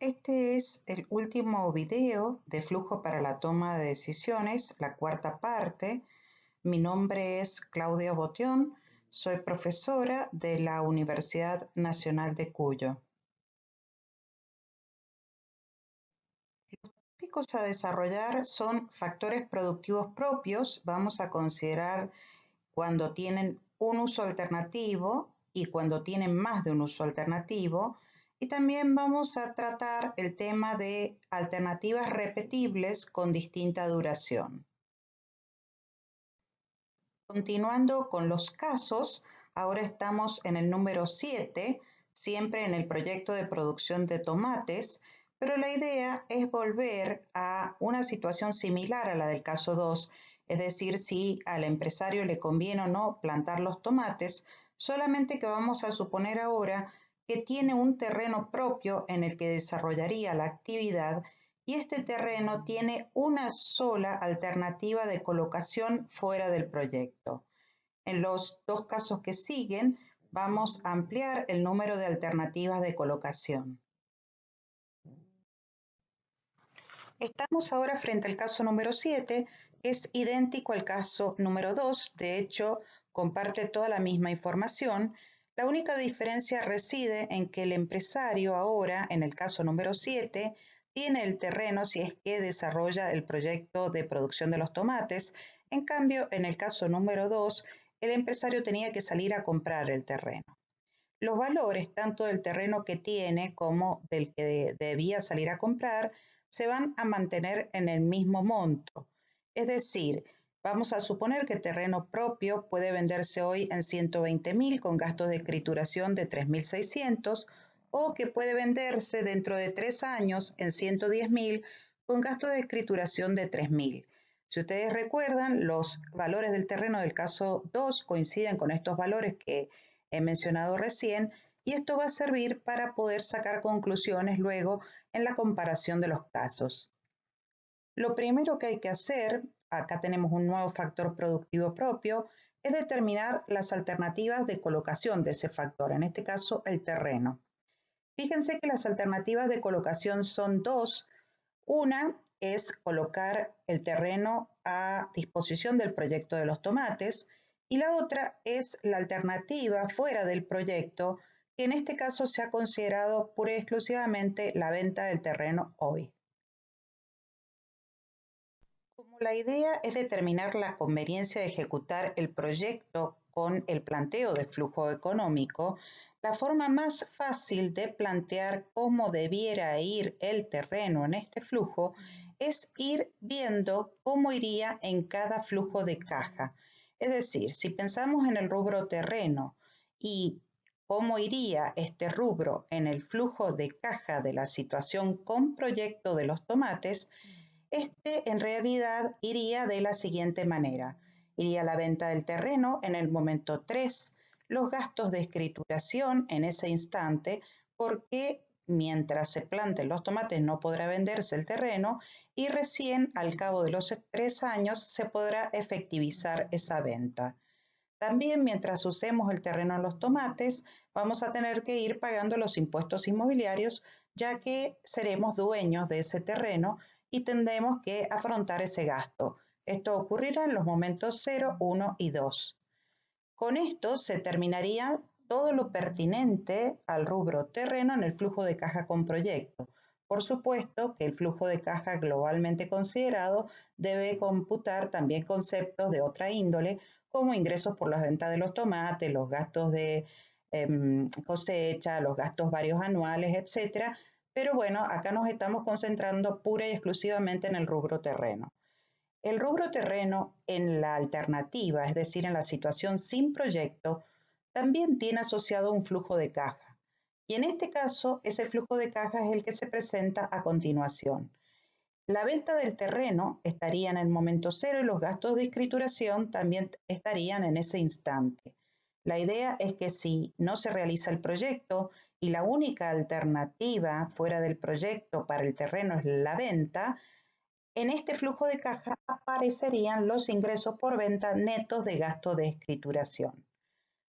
Este es el último video de Flujo para la toma de decisiones, la cuarta parte. Mi nombre es Claudia Botión, soy profesora de la Universidad Nacional de Cuyo. Los tópicos a desarrollar son factores productivos propios. Vamos a considerar cuando tienen un uso alternativo y cuando tienen más de un uso alternativo. Y también vamos a tratar el tema de alternativas repetibles con distinta duración. Continuando con los casos, ahora estamos en el número 7, siempre en el proyecto de producción de tomates, pero la idea es volver a una situación similar a la del caso 2, es decir, si al empresario le conviene o no plantar los tomates, solamente que vamos a suponer ahora que tiene un terreno propio en el que desarrollaría la actividad y este terreno tiene una sola alternativa de colocación fuera del proyecto. En los dos casos que siguen, vamos a ampliar el número de alternativas de colocación. Estamos ahora frente al caso número 7, que es idéntico al caso número 2, de hecho, comparte toda la misma información. La única diferencia reside en que el empresario ahora, en el caso número 7, tiene el terreno si es que desarrolla el proyecto de producción de los tomates. En cambio, en el caso número 2, el empresario tenía que salir a comprar el terreno. Los valores, tanto del terreno que tiene como del que debía salir a comprar, se van a mantener en el mismo monto. Es decir, vamos a suponer que el terreno propio puede venderse hoy en 120.000 con gastos de escrituración de 3.600 o que puede venderse dentro de 3 años en 110.000 con gastos de escrituración de 3.000. Si ustedes recuerdan, los valores del terreno del caso 2 coinciden con estos valores que he mencionado recién, y esto va a servir para poder sacar conclusiones luego en la comparación de los casos. Lo primero que hay que hacer, acá tenemos un nuevo factor productivo propio, es determinar las alternativas de colocación de ese factor, en este caso el terreno. Fíjense que las alternativas de colocación son dos. Una es colocar el terreno a disposición del proyecto de los tomates y la otra es la alternativa fuera del proyecto, que en este caso se ha considerado pura y exclusivamente la venta del terreno hoy. Como la idea es determinar la conveniencia de ejecutar el proyecto con el planteo de flujo económico, la forma más fácil de plantear cómo debiera ir el terreno en este flujo es ir viendo cómo iría en cada flujo de caja. Es decir, si pensamos en el rubro terreno y cómo iría este rubro en el flujo de caja de la situación con proyecto de los tomates, este en realidad iría de la siguiente manera. Iría la venta del terreno en el momento 3, los gastos de escrituración en ese instante, porque mientras se planten los tomates no podrá venderse el terreno y recién al cabo de los 3 años se podrá efectivizar esa venta. También mientras usemos el terreno en los tomates, vamos a tener que ir pagando los impuestos inmobiliarios, ya que seremos dueños de ese terreno y tendremos que afrontar ese gasto. Esto ocurrirá en los momentos 0, 1 y 2. Con esto se terminaría todo lo pertinente al rubro terreno en el flujo de caja con proyecto. Por supuesto que el flujo de caja globalmente considerado debe computar también conceptos de otra índole, como ingresos por las ventas de los tomates, los gastos de cosecha, los gastos varios anuales, etc. Pero bueno, acá nos estamos concentrando pura y exclusivamente en el rubro terreno. El rubro terreno en la alternativa, es decir, en la situación sin proyecto, también tiene asociado un flujo de caja. Y en este caso, ese flujo de caja es el que se presenta a continuación. La venta del terreno estaría en el momento 0 y los gastos de escrituración también estarían en ese instante. La idea es que si no se realiza el proyecto y la única alternativa fuera del proyecto para el terreno es la venta, en este flujo de caja aparecerían los ingresos por venta netos de gasto de escrituración.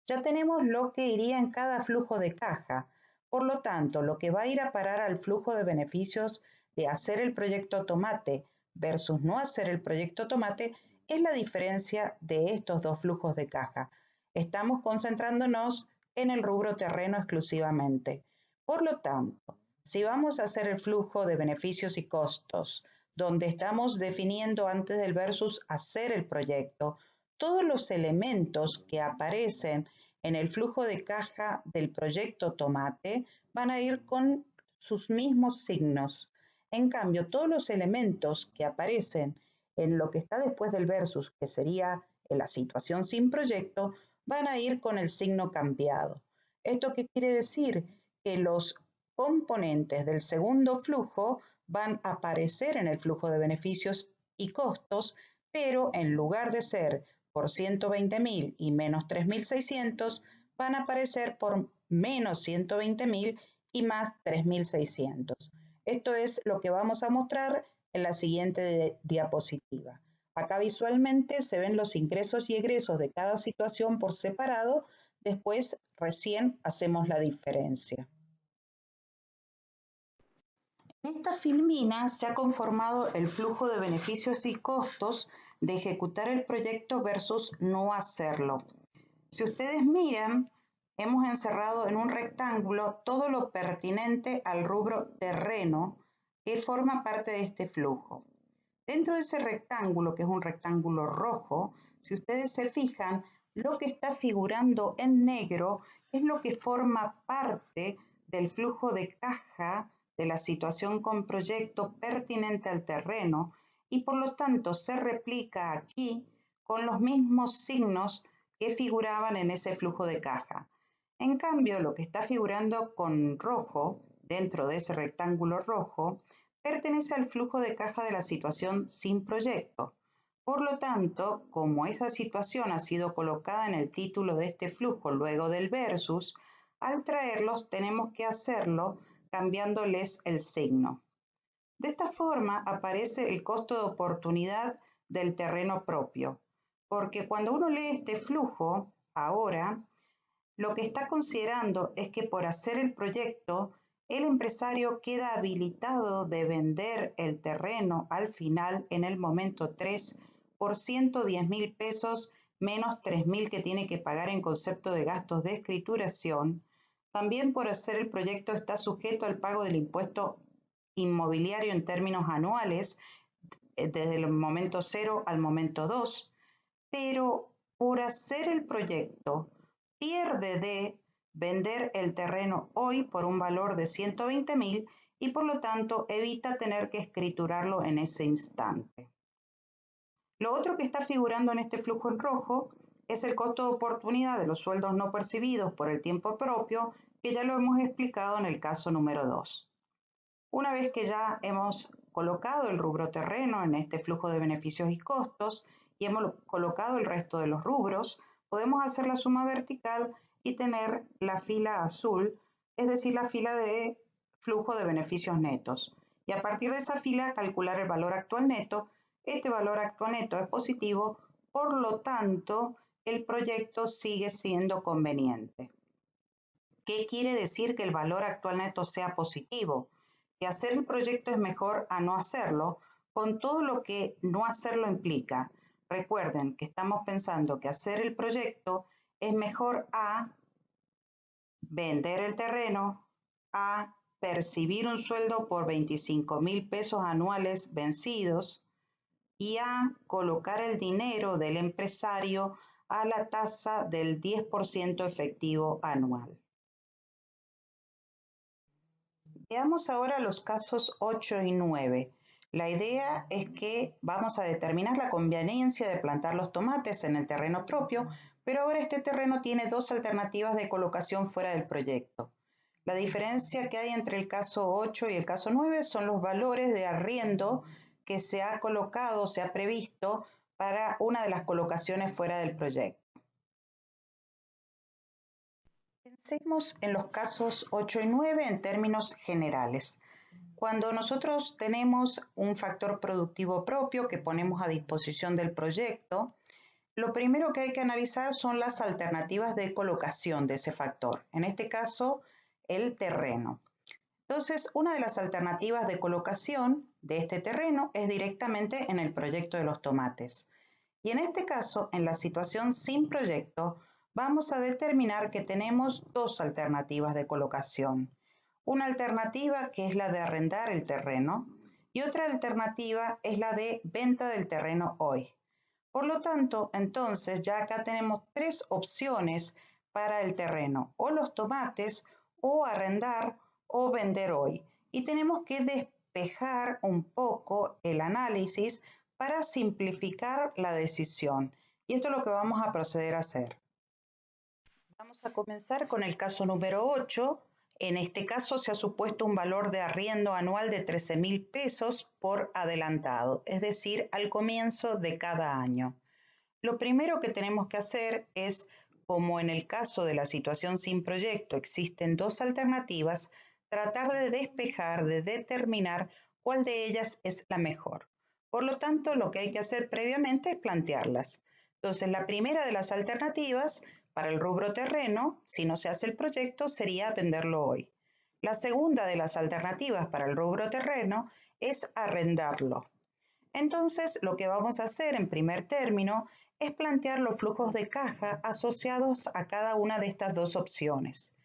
Ya tenemos lo que iría en cada flujo de caja. Por lo tanto, lo que va a ir a parar al flujo de beneficios de hacer el proyecto tomate versus no hacer el proyecto tomate es la diferencia de estos dos flujos de caja. Estamos concentrándonos en el rubro terreno exclusivamente. Por lo tanto, si vamos a hacer el flujo de beneficios y costos, donde estamos definiendo antes del versus hacer el proyecto, todos los elementos que aparecen en el flujo de caja del proyecto tomate van a ir con sus mismos signos. En cambio, todos los elementos que aparecen en lo que está después del versus, que sería en la situación sin proyecto, van a ir con el signo cambiado. ¿Esto qué quiere decir? Que los componentes del segundo flujo van a aparecer en el flujo de beneficios y costos, pero en lugar de ser por 120.000 y menos 3.600, van a aparecer por menos 120.000 y más 3.600. Esto es lo que vamos a mostrar en la siguiente diapositiva. Acá visualmente se ven los ingresos y egresos de cada situación por separado, después recién hacemos la diferencia. En esta filmina se ha conformado el flujo de beneficios y costos de ejecutar el proyecto versus no hacerlo. Si ustedes miran, hemos encerrado en un rectángulo todo lo pertinente al rubro terreno que forma parte de este flujo. Dentro de ese rectángulo, que es un rectángulo rojo, si ustedes se fijan, lo que está figurando en negro es lo que forma parte del flujo de caja de la situación con proyecto pertinente al terreno y por lo tanto se replica aquí con los mismos signos que figuraban en ese flujo de caja. En cambio, lo que está figurando con rojo dentro de ese rectángulo rojo pertenece al flujo de caja de la situación sin proyecto. Por lo tanto, como esa situación ha sido colocada en el título de este flujo luego del versus, al traerlos tenemos que hacerlo cambiándoles el signo. De esta forma aparece el costo de oportunidad del terreno propio, porque cuando uno lee este flujo, ahora, lo que está considerando es que por hacer el proyecto, el empresario queda habilitado de vender el terreno al final en el momento 3 por 110.000 pesos menos 3.000 que tiene que pagar en concepto de gastos de escrituración. También por hacer el proyecto está sujeto al pago del impuesto inmobiliario en términos anuales desde el momento 0 al momento 2, pero por hacer el proyecto pierde de vender el terreno hoy por un valor de 120.000 y por lo tanto evita tener que escriturarlo en ese instante. Lo otro que está figurando en este flujo en rojo es el costo de oportunidad de los sueldos no percibidos por el tiempo propio, que ya lo hemos explicado en el caso número 2. Una vez que ya hemos colocado el rubro terreno en este flujo de beneficios y costos y hemos colocado el resto de los rubros, podemos hacer la suma vertical y tener la fila azul, es decir, la fila de flujo de beneficios netos. Y a partir de esa fila calcular el valor actual neto. Este valor actual neto es positivo, por lo tanto, el proyecto sigue siendo conveniente. ¿Qué quiere decir que el valor actual neto sea positivo? Que hacer el proyecto es mejor a no hacerlo, con todo lo que no hacerlo implica. Recuerden que estamos pensando que hacer el proyecto es mejor a vender el terreno, a percibir un sueldo por 25.000 pesos anuales vencidos y a colocar el dinero del empresario a la tasa del 10% efectivo anual. Veamos ahora los casos 8 y 9. La idea es que vamos a determinar la conveniencia de plantar los tomates en el terreno propio, pero ahora este terreno tiene dos alternativas de colocación fuera del proyecto. La diferencia que hay entre el caso 8 y el caso 9 son los valores de arriendo que se ha colocado, se ha previsto para una de las colocaciones fuera del proyecto. Pensemos en los casos 8 y 9 en términos generales. Cuando nosotros tenemos un factor productivo propio que ponemos a disposición del proyecto, lo primero que hay que analizar son las alternativas de colocación de ese factor. En este caso, el terreno. Entonces, una de las alternativas de colocación de este terreno es directamente en el proyecto de los tomates. Y en este caso, en la situación sin proyecto, vamos a determinar que tenemos dos alternativas de colocación. Una alternativa que es la de arrendar el terreno y otra alternativa es la de venta del terreno hoy. Por lo tanto, entonces ya acá tenemos tres opciones para el terreno, o los tomates, o arrendar, o vender hoy. Y tenemos que despejar un poco el análisis para simplificar la decisión. Y esto es lo que vamos a proceder a hacer. Vamos a comenzar con el caso número 8. En este caso se ha supuesto un valor de arriendo anual de 13.000 pesos por adelantado, es decir, al comienzo de cada año. Lo primero que tenemos que hacer es, como en el caso de la situación sin proyecto existen dos alternativas, tratar de despejar, de determinar cuál de ellas es la mejor. Por lo tanto, lo que hay que hacer previamente es plantearlas. Entonces, la primera de las alternativas para el rubro terreno, si no se hace el proyecto, sería venderlo hoy. La segunda de las alternativas para el rubro terreno es arrendarlo. Entonces, lo que vamos a hacer en primer término es plantear los flujos de caja asociados a cada una de estas dos opciones.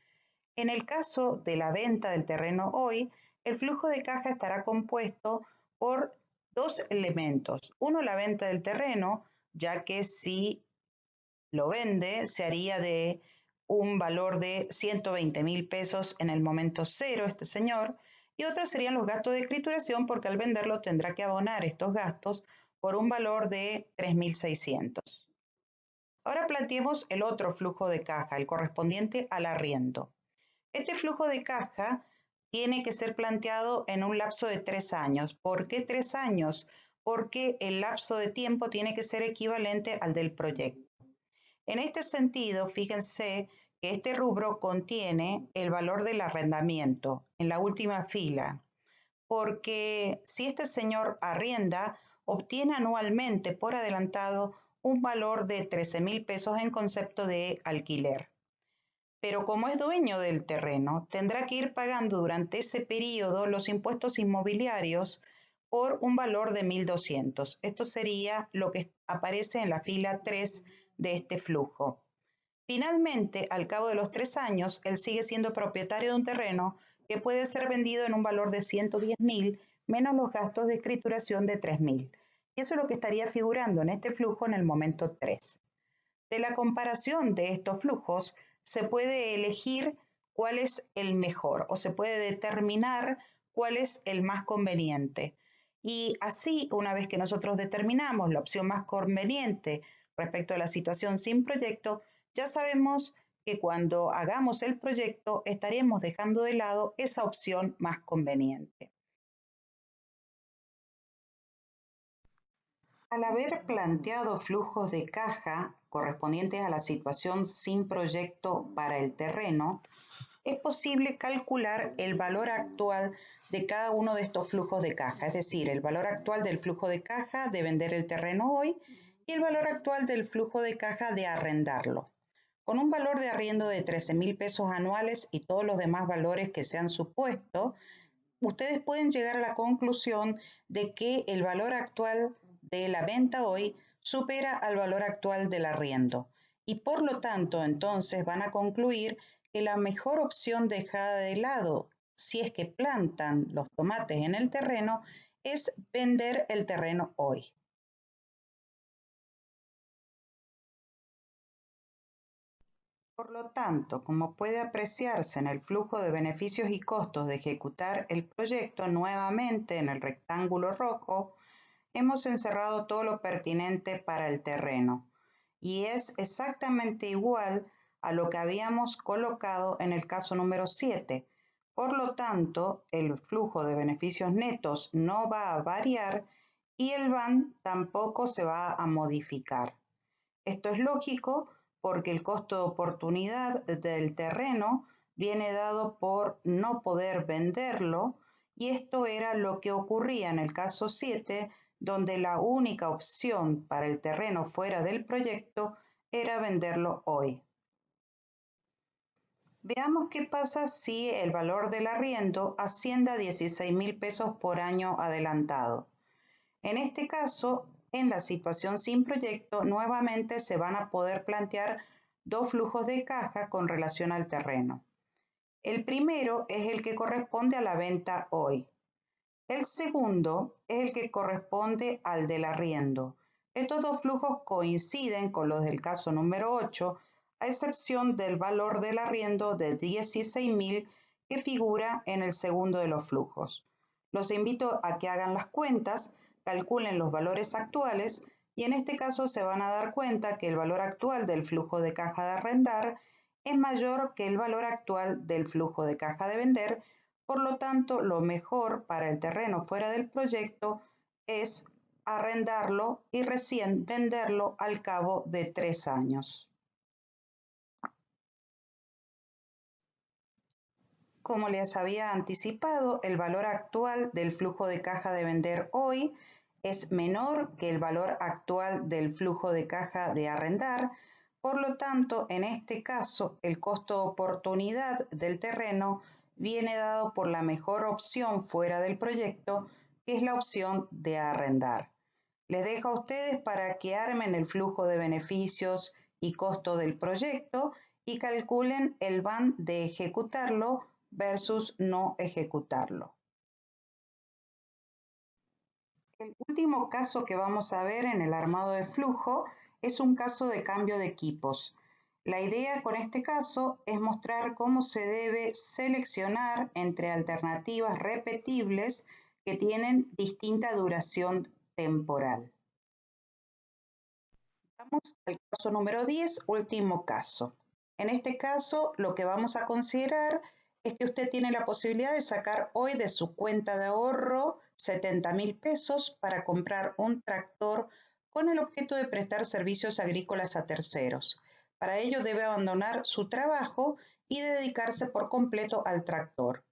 En el caso de la venta del terreno hoy, el flujo de caja estará compuesto por dos elementos. Uno, la venta del terreno, ya que si lo vende, se haría de un valor de 120.000 pesos en el momento cero este señor, y otros serían los gastos de escrituración porque al venderlo tendrá que abonar estos gastos por un valor de 3.600. Ahora planteemos el otro flujo de caja, el correspondiente al arriendo. Este flujo de caja tiene que ser planteado en un lapso de 3 años. ¿Por qué 3 años? Porque el lapso de tiempo tiene que ser equivalente al del proyecto. En este sentido, fíjense que este rubro contiene el valor del arrendamiento en la última fila, porque si este señor arrienda, obtiene anualmente por adelantado un valor de 13.000 pesos en concepto de alquiler. Pero como es dueño del terreno, tendrá que ir pagando durante ese periodo los impuestos inmobiliarios por un valor de 1.200. Esto sería lo que aparece en la fila 3 de este flujo. Finalmente, al cabo de los 3 años, él sigue siendo propietario de un terreno que puede ser vendido en un valor de 110.000 menos los gastos de escrituración de 3.000. Y eso es lo que estaría figurando en este flujo en el momento 3. De la comparación de estos flujos se puede elegir cuál es el mejor o se puede determinar cuál es el más conveniente. Y así, una vez que nosotros determinamos la opción más conveniente respecto a la situación sin proyecto, ya sabemos que cuando hagamos el proyecto estaremos dejando de lado esa opción más conveniente. Al haber planteado flujos de caja correspondientes a la situación sin proyecto para el terreno, es posible calcular el valor actual de cada uno de estos flujos de caja, es decir, el valor actual del flujo de caja de vender el terreno hoy y el valor actual del flujo de caja de arrendarlo. Con un valor de arriendo de 13.000 pesos anuales y todos los demás valores que se han supuesto, ustedes pueden llegar a la conclusión de que el valor actual de la venta hoy supera al valor actual del arriendo y por lo tanto entonces van a concluir que la mejor opción dejada de lado si es que plantan los tomates en el terreno es vender el terreno hoy. Por lo tanto, como puede apreciarse en el flujo de beneficios y costos de ejecutar el proyecto, nuevamente en el rectángulo rojo, hemos encerrado todo lo pertinente para el terreno y es exactamente igual a lo que habíamos colocado en el caso número 7. Por lo tanto, el flujo de beneficios netos no va a variar y el BAN tampoco se va a modificar. Esto es lógico porque el costo de oportunidad del terreno viene dado por no poder venderlo y esto era lo que ocurría en el caso 7, donde la única opción para el terreno fuera del proyecto era venderlo hoy. Veamos qué pasa si el valor del arriendo asciende a 16.000 pesos por año adelantado. En este caso, en la situación sin proyecto, nuevamente se van a poder plantear dos flujos de caja con relación al terreno. El primero es el que corresponde a la venta hoy. El segundo es el que corresponde al del arriendo. Estos dos flujos coinciden con los del caso número 8, a excepción del valor del arriendo de 16.000 que figura en el segundo de los flujos. Los invito a que hagan las cuentas, calculen los valores actuales y en este caso se van a dar cuenta que el valor actual del flujo de caja de arrendar es mayor que el valor actual del flujo de caja de vender. Por lo tanto, lo mejor para el terreno fuera del proyecto es arrendarlo y recién venderlo al cabo de 3 años. Como les había anticipado, el valor actual del flujo de caja de vender hoy es menor que el valor actual del flujo de caja de arrendar. Por lo tanto, en este caso, el costo de oportunidad del terreno viene dado por la mejor opción fuera del proyecto, que es la opción de arrendar. Les dejo a ustedes para que armen el flujo de beneficios y costo del proyecto y calculen el van de ejecutarlo versus no ejecutarlo. El último caso que vamos a ver en el armado de flujo es un caso de cambio de equipos. La idea con este caso es mostrar cómo se debe seleccionar entre alternativas repetibles que tienen distinta duración temporal. Vamos al caso número 10, último caso. En este caso, lo que vamos a considerar es que usted tiene la posibilidad de sacar hoy de su cuenta de ahorro 70.000 pesos para comprar un tractor con el objeto de prestar servicios agrícolas a terceros. Para ello debe abandonar su trabajo y dedicarse por completo al tractor.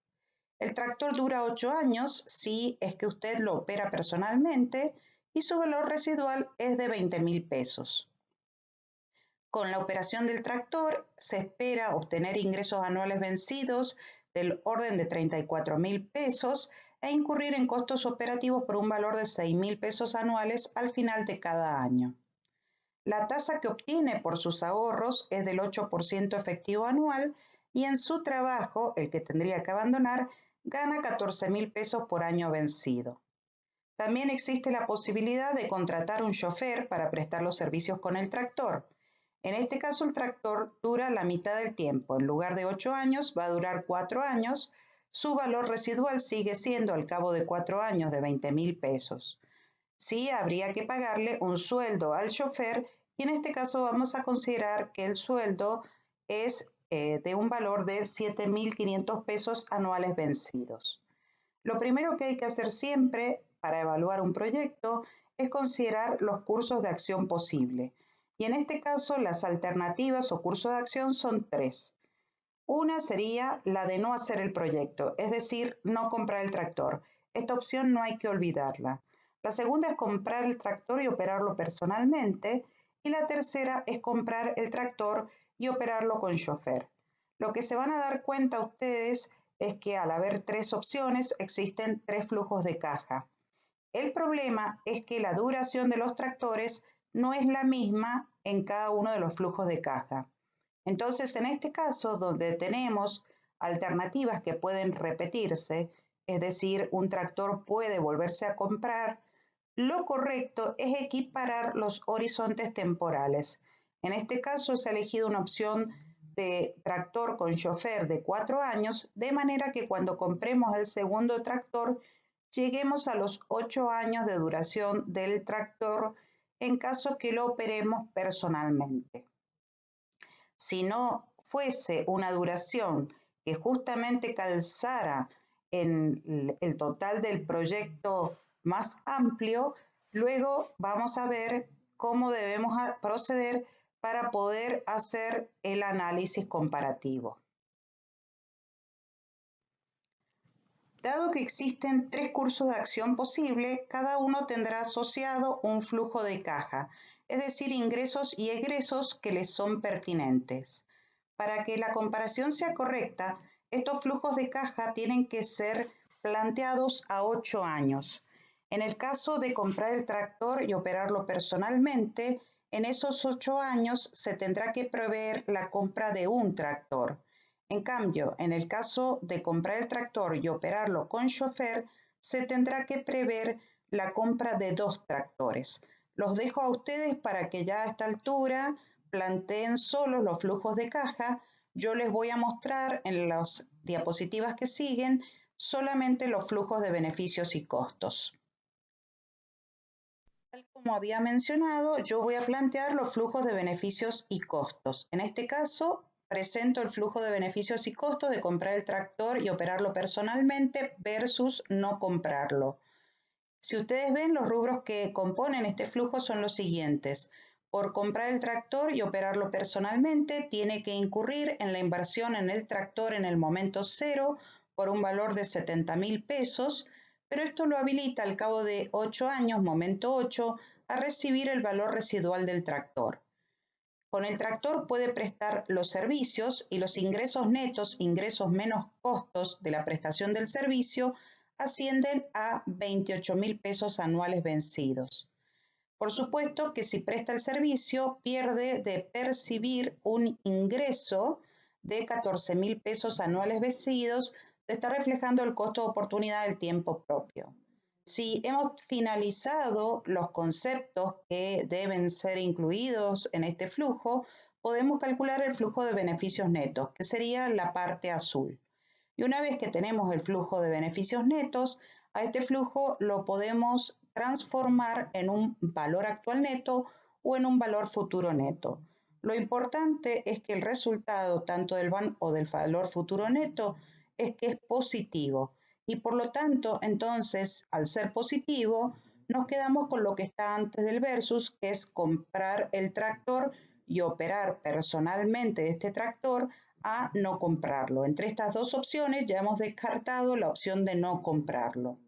El tractor dura 8 años si es que usted lo opera personalmente y su valor residual es de 20.000 pesos. Con la operación del tractor se espera obtener ingresos anuales vencidos del orden de 34.000 pesos e incurrir en costos operativos por un valor de 6.000 pesos anuales al final de cada año. La tasa que obtiene por sus ahorros es del 8% efectivo anual y en su trabajo, el que tendría que abandonar, gana 14.000 pesos por año vencido. También existe la posibilidad de contratar un chofer para prestar los servicios con el tractor. En este caso, el tractor dura la mitad del tiempo. En lugar de 8 años, va a durar 4 años. Su valor residual sigue siendo al cabo de 4 años de 20.000 pesos. Sí, habría que pagarle un sueldo al chofer y en este caso vamos a considerar que el sueldo es de un valor de 7.500 pesos anuales vencidos. Lo primero que hay que hacer siempre para evaluar un proyecto es considerar los cursos de acción posible. Y en este caso las alternativas o cursos de acción son 3. Una sería la de no hacer el proyecto, es decir, no comprar el tractor. Esta opción no hay que olvidarla. La segunda es comprar el tractor y operarlo personalmente. Y la tercera es comprar el tractor y operarlo con chofer. Lo que se van a dar cuenta ustedes es que al haber 3 opciones existen 3 flujos de caja. El problema es que la duración de los tractores no es la misma en cada uno de los flujos de caja. Entonces, en este caso, donde tenemos alternativas que pueden repetirse, es decir, un tractor puede volverse a comprar, lo correcto es equiparar los horizontes temporales. En este caso, se ha elegido una opción de tractor con chofer de 4 años, de manera que cuando compremos el segundo tractor, lleguemos a los 8 años de duración del tractor en caso que lo operemos personalmente. Si no fuese una duración que justamente calzara en el total del proyecto más amplio, luego vamos a ver cómo debemos proceder para poder hacer el análisis comparativo. Dado que existen 3 cursos de acción posibles, cada uno tendrá asociado un flujo de caja, es decir, ingresos y egresos que les son pertinentes. Para que la comparación sea correcta, estos flujos de caja tienen que ser planteados a 8 años. En el caso de comprar el tractor y operarlo personalmente, en esos 8 años se tendrá que prever la compra de un tractor. En cambio, en el caso de comprar el tractor y operarlo con chofer, se tendrá que prever la compra de 2 tractores. Los dejo a ustedes para que ya a esta altura planteen solo los flujos de caja. Yo les voy a mostrar en las diapositivas que siguen solamente los flujos de beneficios y costos. Tal como había mencionado, yo voy a plantear los flujos de beneficios y costos. En este caso, presento el flujo de beneficios y costos de comprar el tractor y operarlo personalmente versus no comprarlo. Si ustedes ven, los rubros que componen este flujo son los siguientes. Por comprar el tractor y operarlo personalmente, tiene que incurrir en la inversión en el tractor en el momento cero por un valor de 70.000 pesos, pero esto lo habilita al cabo de 8 años, momento 8, a recibir el valor residual del tractor. Con el tractor puede prestar los servicios y los ingresos netos, ingresos menos costos de la prestación del servicio, ascienden a 28.000 pesos anuales vencidos. Por supuesto que si presta el servicio, pierde de percibir un ingreso de 14.000 pesos anuales vencidos, se está reflejando el costo de oportunidad del tiempo propio. Si hemos finalizado los conceptos que deben ser incluidos en este flujo, podemos calcular el flujo de beneficios netos, que sería la parte azul. Y una vez que tenemos el flujo de beneficios netos, a este flujo lo podemos transformar en un valor actual neto o en un valor futuro neto. Lo importante es que el resultado tanto del VAN o del valor futuro neto es que es positivo y por lo tanto, entonces, al ser positivo, nos quedamos con lo que está antes del versus, que es comprar el tractor y operar personalmente este tractor a no comprarlo. Entre estas dos opciones ya hemos descartado la opción de no comprarlo.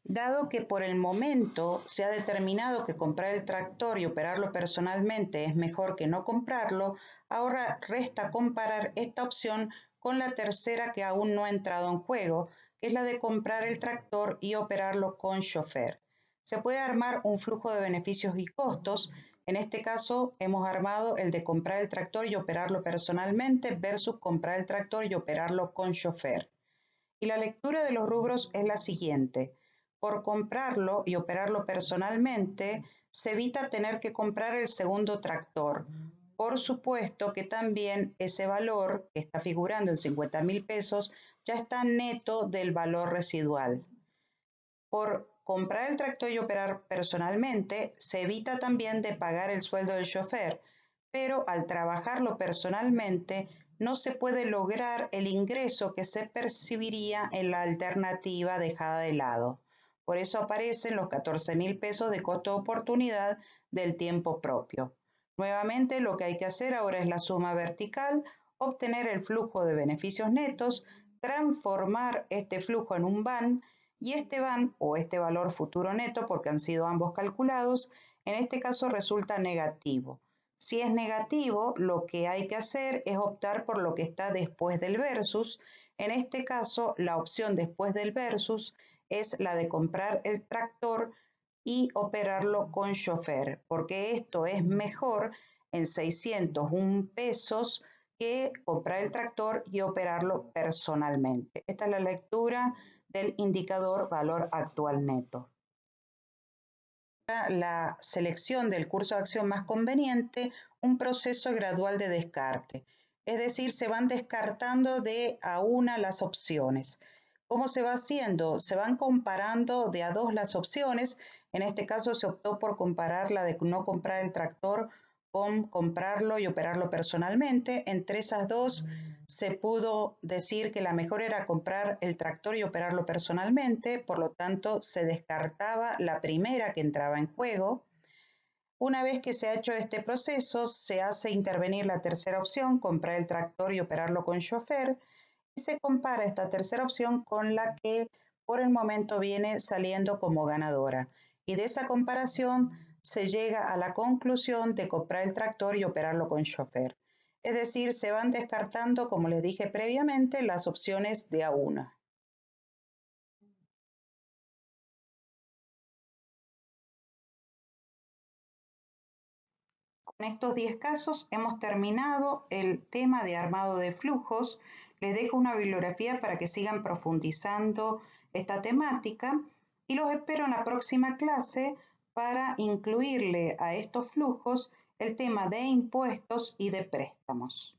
Dado que por el momento se ha determinado que comprar el tractor y operarlo personalmente es mejor que no comprarlo, ahora resta comparar esta opción con la tercera que aún no ha entrado en juego, que es la de comprar el tractor y operarlo con chofer. Se puede armar un flujo de beneficios y costos. En este caso hemos armado el de comprar el tractor y operarlo personalmente versus comprar el tractor y operarlo con chofer. Y la lectura de los rubros es la siguiente. Por comprarlo y operarlo personalmente, se evita tener que comprar el segundo tractor. Por supuesto que también ese valor que está figurando en 50.000 pesos ya está neto del valor residual. Por comprar el tractor y operar personalmente, se evita también de pagar el sueldo del chofer, pero al trabajarlo personalmente no se puede lograr el ingreso que se percibiría en la alternativa dejada de lado. Por eso aparecen los 14.000 pesos de costo de oportunidad del tiempo propio. Nuevamente, lo que hay que hacer ahora es la suma vertical, obtener el flujo de beneficios netos, transformar este flujo en un VAN y este VAN o este valor futuro neto, porque han sido ambos calculados, en este caso resulta negativo. Si es negativo, lo que hay que hacer es optar por lo que está después del versus. En este caso, la opción después del versus es la de comprar el tractor y operarlo con chofer, porque esto es mejor en 601 pesos que comprar el tractor y operarlo personalmente. Esta es la lectura del indicador valor actual neto. La selección del curso de acción más conveniente, un proceso gradual de descarte. Es decir, se van descartando de a una las opciones. ¿Cómo se va haciendo? Se van comparando de a dos las opciones. En este caso se optó por comparar la de no comprar el tractor con comprarlo y operarlo personalmente. Entre esas dos se pudo decir que la mejor era comprar el tractor y operarlo personalmente, por lo tanto se descartaba la primera que entraba en juego. Una vez que se ha hecho este proceso, se hace intervenir la tercera opción, comprar el tractor y operarlo con chofer, y se compara esta tercera opción con la que por el momento viene saliendo como ganadora. Y de esa comparación se llega a la conclusión de comprar el tractor y operarlo con chofer. Es decir, se van descartando, como les dije previamente, las opciones de a una. Con estos 10 casos hemos terminado el tema de armado de flujos. Les dejo una bibliografía para que sigan profundizando esta temática y los espero en la próxima clase para incluirle a estos flujos el tema de impuestos y de préstamos.